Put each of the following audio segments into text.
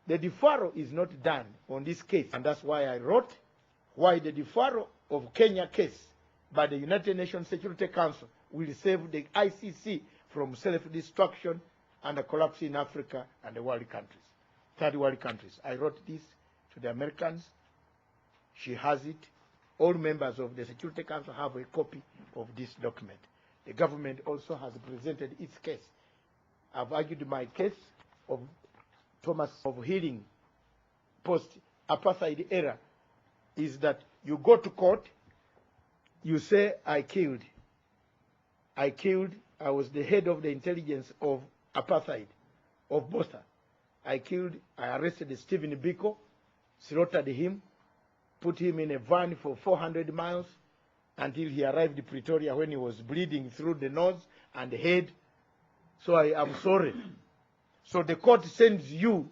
the deferral is not done on this case. And that's why I wrote why the deferral of Kenya case by the United Nations Security Council will save the ICC from self-destruction and the collapse in Africa and the world countries, third world countries. I wrote this to the Americans. She has it. All members of the Security Council have a copy of this document. The government also has presented its case. I've argued my case of Thomas of healing post-apartheid era is that you go to court, you say, I was the head of the intelligence of apartheid, of Botha. I arrested Stephen Biko, slaughtered him, put him in a van for 400 miles until he arrived in Pretoria when he was bleeding through the nose and the head. So I am sorry. So the court sends you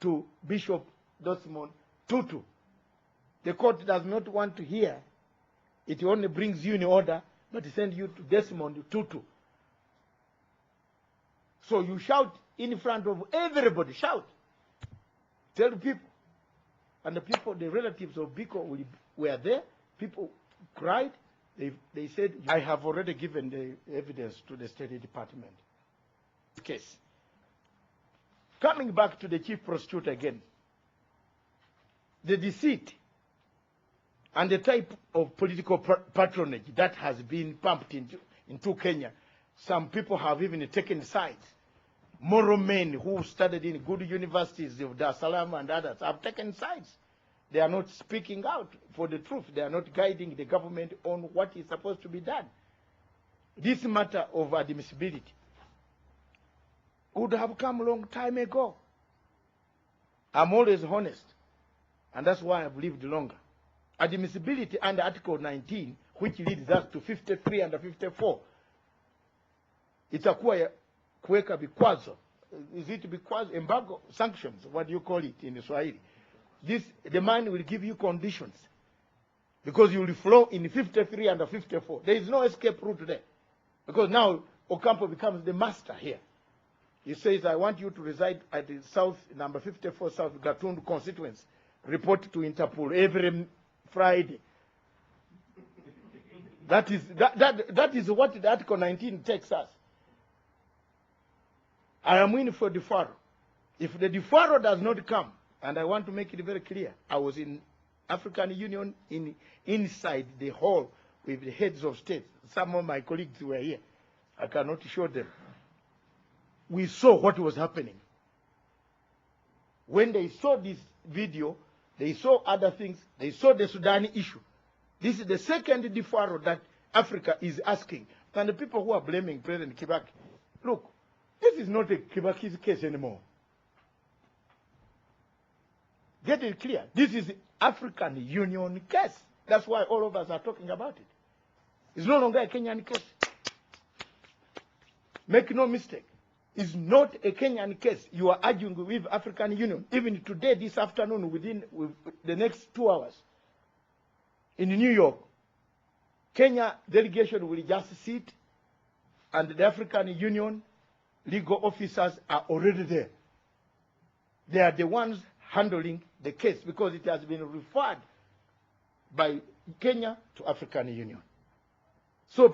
to Bishop Desmond Tutu. The court does not want to hear. It only brings you in order, but it sends you to Desmond Tutu. So you shout in front of everybody, shout. Tell people. And the people, the relatives of Biko were there. People cried. They said, I have already given the evidence to the State Department. Case. Coming back to the chief prosecutor again, the deceit and the type of political patronage that has been pumped into Kenya. Some people have even taken sides. Moral men who studied in good universities of Dar es Salaam and others have taken sides. They are not speaking out for the truth. They are not guiding the government on what is supposed to be done. This matter of admissibility would have come a long time ago. I'm always honest, and that's why I've lived longer. Admissibility under Article 19, which leads us to 53 and 54, itakuwa ya kuweka vikwazo. Is it vikwazo? Embargo, sanctions, what do you call it in Swahili? The man will give you conditions because you will flow in 53 and 54. There is no escape route there because now Ocampo becomes the master here. He says, I want you to reside at the South, number 54 South Gatundu constituency. Report to Interpol every Friday. That is what the Article 19 takes us. I am in for deferral. If the deferral does not come, and I want to make it very clear, I was in African Union inside the hall with the heads of state. Some of my colleagues were here. I cannot show them. We saw what was happening. When they saw this video, they saw other things. They saw the Sudan issue. This is the second deferral that Africa is asking. And the people who are blaming President Kibaki, look, this is not a Kibaki's case anymore. Get it clear. This is African Union case. That's why all of us are talking about it. It's no longer a Kenyan case. Make no mistake. It's not a Kenyan case. You are arguing with African Union. Even today, this afternoon, within the next 2 hours, in New York, Kenya delegation will just sit, and the African Union legal officers are already there. They are the ones handling the case because it has been referred by Kenya to African Union.